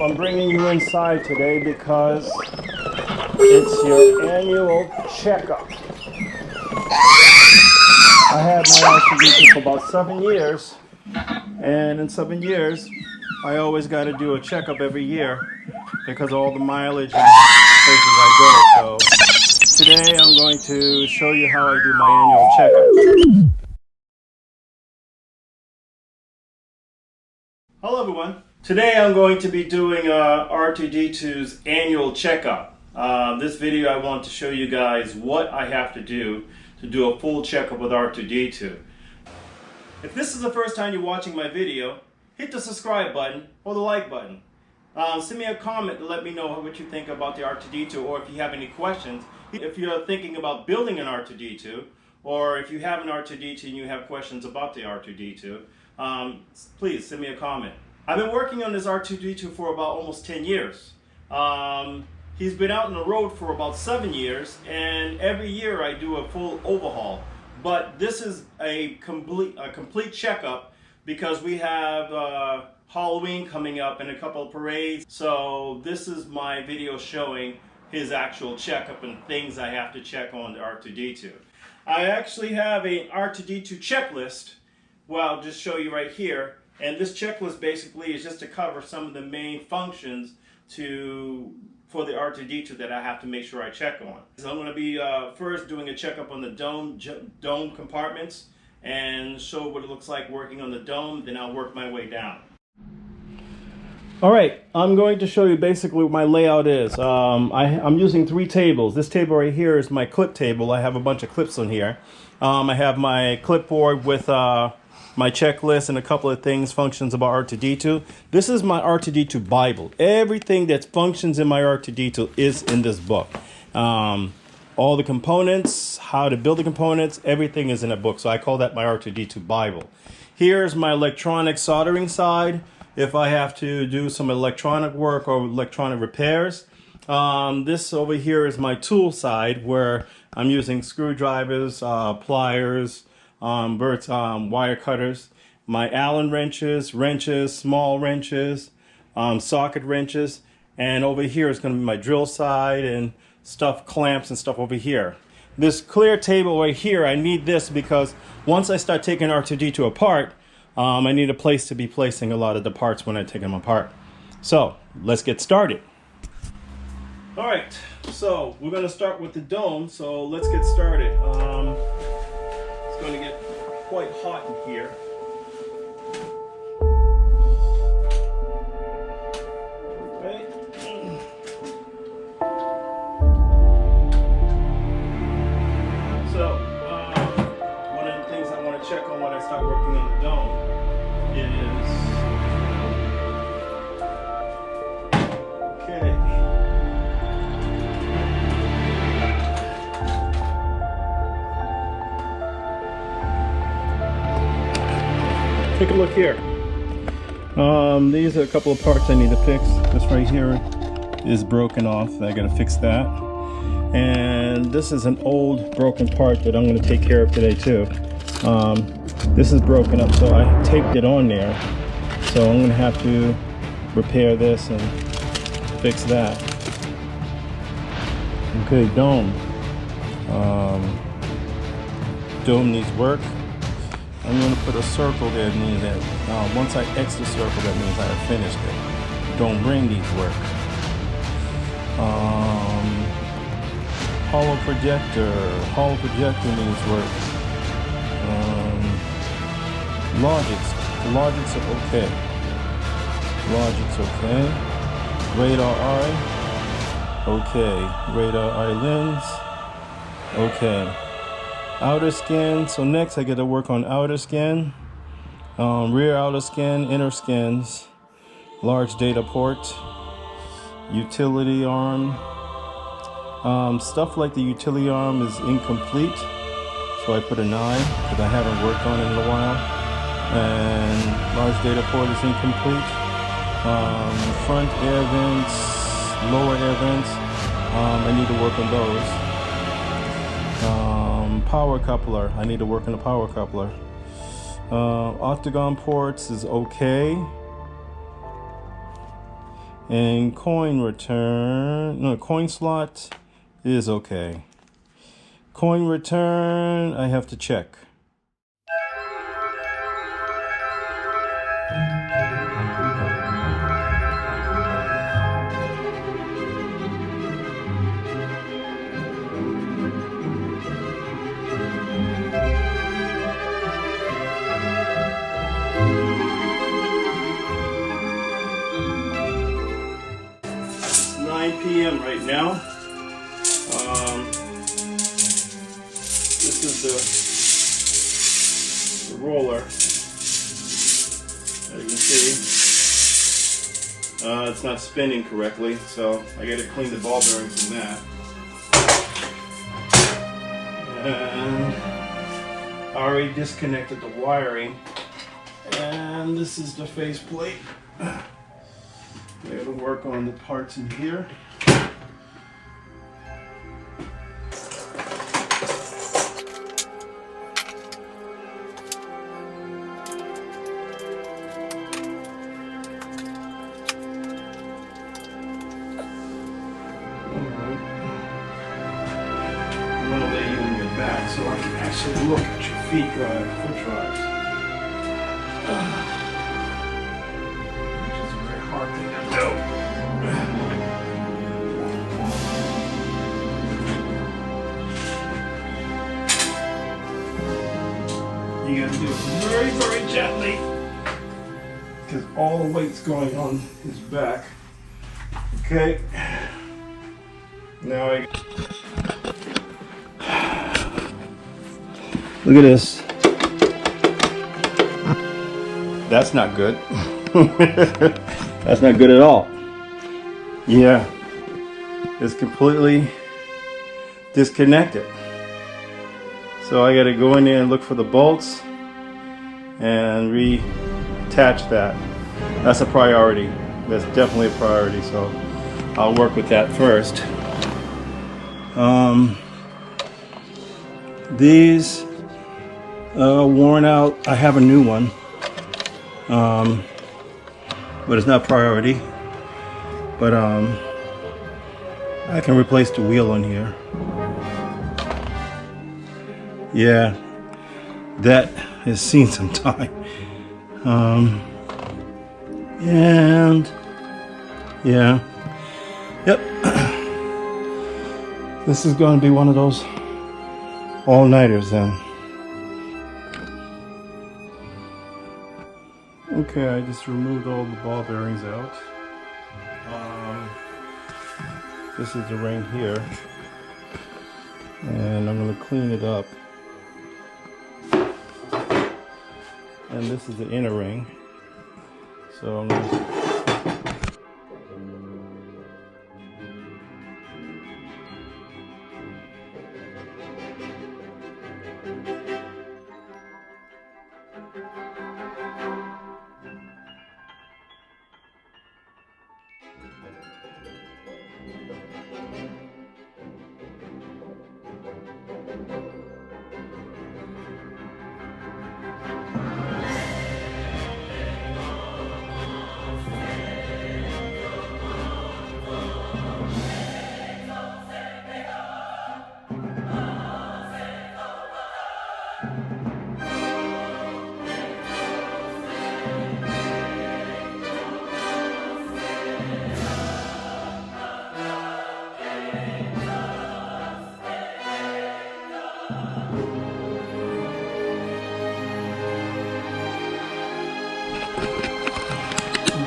I'm bringing you inside today because it's your annual checkup. I had my R2-D2 for about 7 years, and in 7 years, I always got to do a checkup every year because of all the mileage and places I go. So today I'm going to show you how I do my annual checkup. Hello everyone. Today I'm going to be doing R2-D2's annual checkup. This video I want to show you guys what I have to do a full checkup with R2-D2. If this is the first time you're watching my video, hit the subscribe button or the like button. Send me a comment to let me know what you think about the R2-D2, or if you have any questions. If you're thinking about building an R2-D2, or if you have an R2-D2 and you have questions about the R2-D2, please send me a comment. I've been working on this R2-D2 for about almost 10 years. He's been out on the road for about 7 years, and every year I do a full overhaul. But this is a complete checkup because we have Halloween coming up and a couple of parades. So this is my video showing his actual checkup and things I have to check on the R2-D2. I actually have an R2-D2 checklist. Well, I'll just show you right here. And this checklist basically is just to cover some of the main functions for the R2-D2 that I have to make sure I check on. So I'm going to be first doing a checkup on the dome compartments and show what it looks like working on the dome. Then I'll work my way down. All right, I'm going to show you basically what my layout is. I'm using 3 tables. This table right here is my clip table. I have a bunch of clips on here. I have my clipboard with my checklist and a couple of functions about R2-D2. This is my R2-D2 Bible. Everything that functions in my R2-D2 is in this book. All the components, how to build the components, everything is in a book. So I call that my R2-D2 Bible. Here's my electronic soldering side. If I have to do some electronic work or electronic repairs. This over here is my tool side where I'm using screwdrivers, pliers, wire cutters, my Allen wrenches, small wrenches, socket wrenches, and over here is going to be my drill side and clamps and stuff over here. This clear table right here, I need this because once I start taking R2-D2 apart, I need a place to be placing a lot of the parts when I take them apart. So let's get started. All right, so we're going to start with the dome, so let's get started. It's going to get quite hot in here. Okay. So, one of the things I want to check on when I start working on the dome is, okay. Take a look here. These are a couple of parts I need to fix. This right here is broken off. I gotta fix that. And this is an old broken part that I'm gonna take care of today too. This is broken up, so I taped it on there. So I'm gonna have to repair this and fix that. Okay, dome. Dome needs work. I'm going to put a circle there. That means that once I X the circle, that means I have finished it. Dome ring needs work. Hollow projector. Hollow projector needs work. Logics are okay. Logics okay. Radar eye. Okay. Radar eye lens. Okay. Outer skin. So next I get to work on outer skin. Rear outer skin, inner skins. Large data port. Utility arm. Stuff like the utility arm is incomplete, so I put a 9 because I haven't worked on it in a while. And large data port is incomplete. Front air vents, lower air vents, I need to work on those. Power coupler, I need to work on the power coupler. Octagon ports is okay. And coin slot is okay. Coin return, I have to check. It's 9 p.m. right now. This is the roller. As you can see, it's not spinning correctly, so I got to clean the ball bearings from that. And I already disconnected the wiring, and this is the faceplate. I got to work on the parts in here. So I can actually look at your foot drives. Which is a very hard thing to do. You gotta do it very, very gently, because all the weight's going on his back. Okay. Now look at this. That's not good. That's not good at all. Yeah. It's completely disconnected. So I gotta go in there and look for the bolts and reattach that. That's a priority. That's definitely a priority, so I'll work with that first. These worn out. I have a new one, but it's not priority. But I can replace the wheel on here. Yeah, that has seen some time. And yeah, yep. This is going to be one of those all-nighters then. Okay, I just removed all the ball bearings out. This is the ring here, and I'm going to clean it up. And this is the inner ring, so I'm going to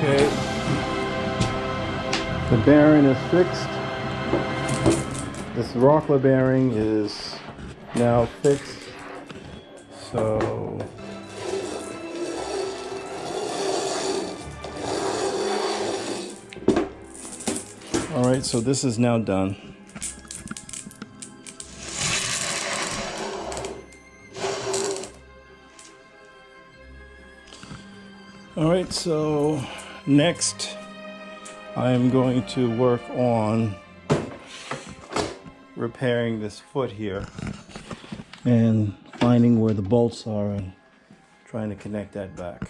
Okay, the bearing is fixed. This rocker bearing is now fixed. So all right, so this is now done. All right, so next I'm going to work on repairing this foot here and finding where the bolts are and trying to connect that back.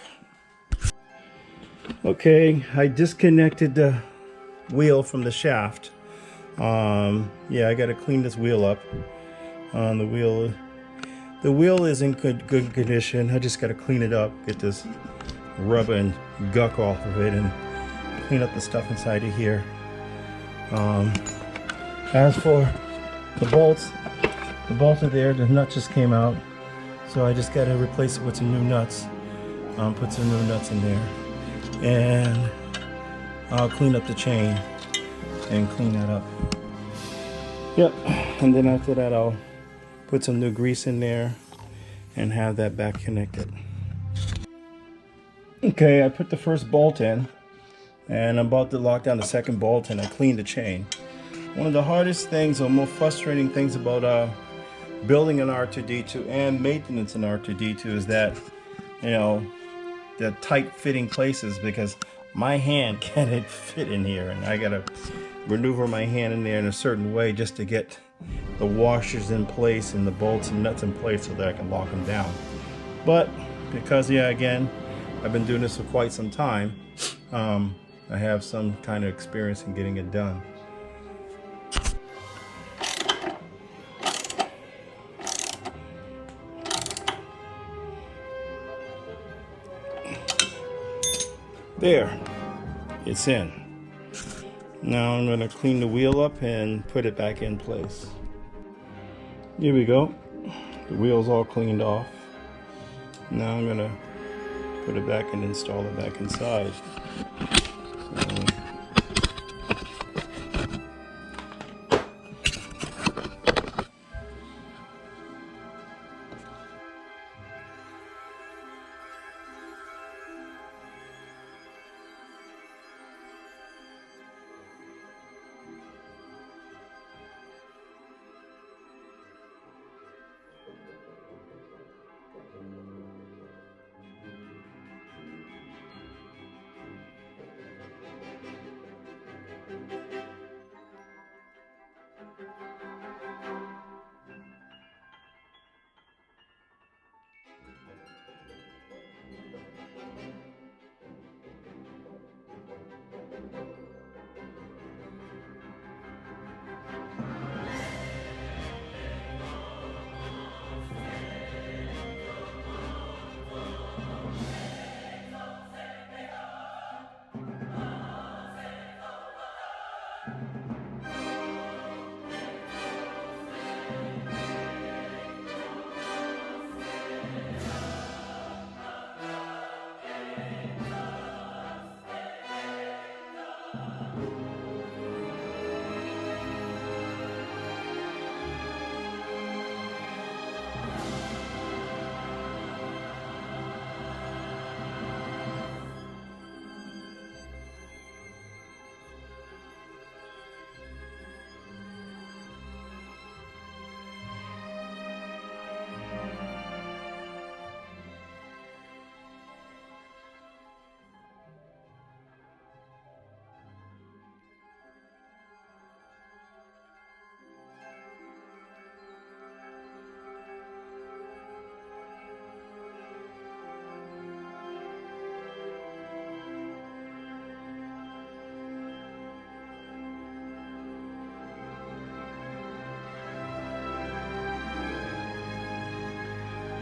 Okay, I disconnected the wheel from the shaft. Yeah, I got to clean this wheel up. The wheel is in good condition. I just got to clean it up, get this rubber and gunk off of it, and clean up the stuff inside of here. As for the bolts are there. The nut just came out, so I just got to replace it with some new nuts. Put some new nuts in there, and I'll clean up the chain and clean that up. Yep, and then after that I'll put some new grease in there and have that back connected. Okay, I put the first bolt in, and I'm about to lock down the second bolt, and I cleaned the chain. One of the hardest things or more frustrating things about building an R2-D2 and maintenance in R2-D2 is that, you know, the tight fitting places, because my hand can't fit in here, and I gotta maneuver my hand in there in a certain way just to get the washers in place and the bolts and nuts in place so that I can lock them down. But because, yeah, again, I've been doing this for quite some time, I have some kind of experience in getting it done. There, it's in. Now I'm going to clean the wheel up and put it back in place. Here we go. The wheel's all cleaned off. Now I'm going to put it back and install it back inside.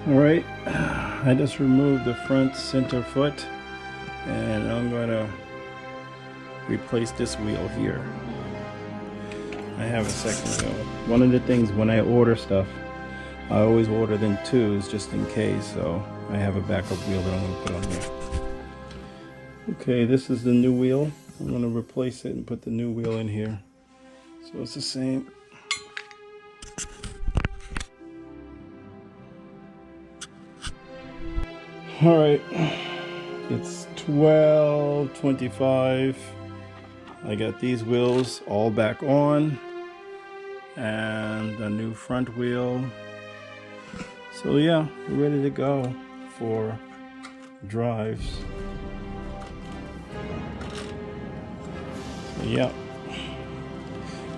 Alright, I just removed the front center foot, and I'm going to replace this wheel here. I have a second wheel. One of the things when I order stuff, I always order them twos just in case, so I have a backup wheel that I'm going to put on here. Okay, this is the new wheel. I'm going to replace it and put the new wheel in here. So it's the same. Alright, it's 12:25. I got these wheels all back on and a new front wheel. So yeah, we're ready to go for drives. So yeah,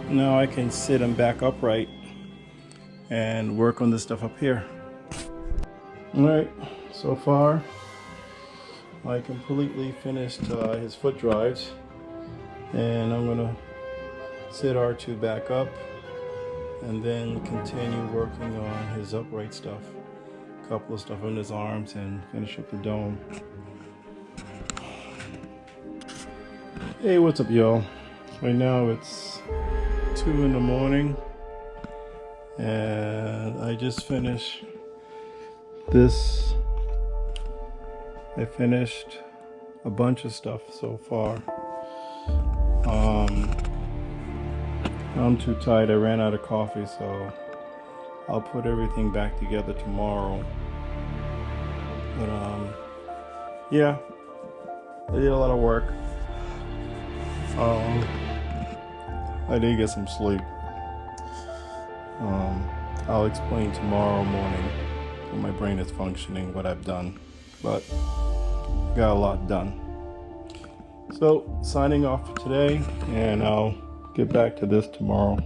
now I can sit them back upright and work on the stuff up here. Alright. So far, I completely finished his foot drives. And I'm gonna sit R2 back up and then continue working on his upright stuff. A couple of stuff on his arms and finish up the dome. Hey, what's up, y'all? Right now it's 2 in the morning and I just finished this. I finished a bunch of stuff so far. I'm too tired. I ran out of coffee, so I'll put everything back together tomorrow. But yeah, I did a lot of work. I did get some sleep. I'll explain tomorrow morning when my brain is functioning what I've done, but got a lot done. So signing off for today, and I'll get back to this tomorrow.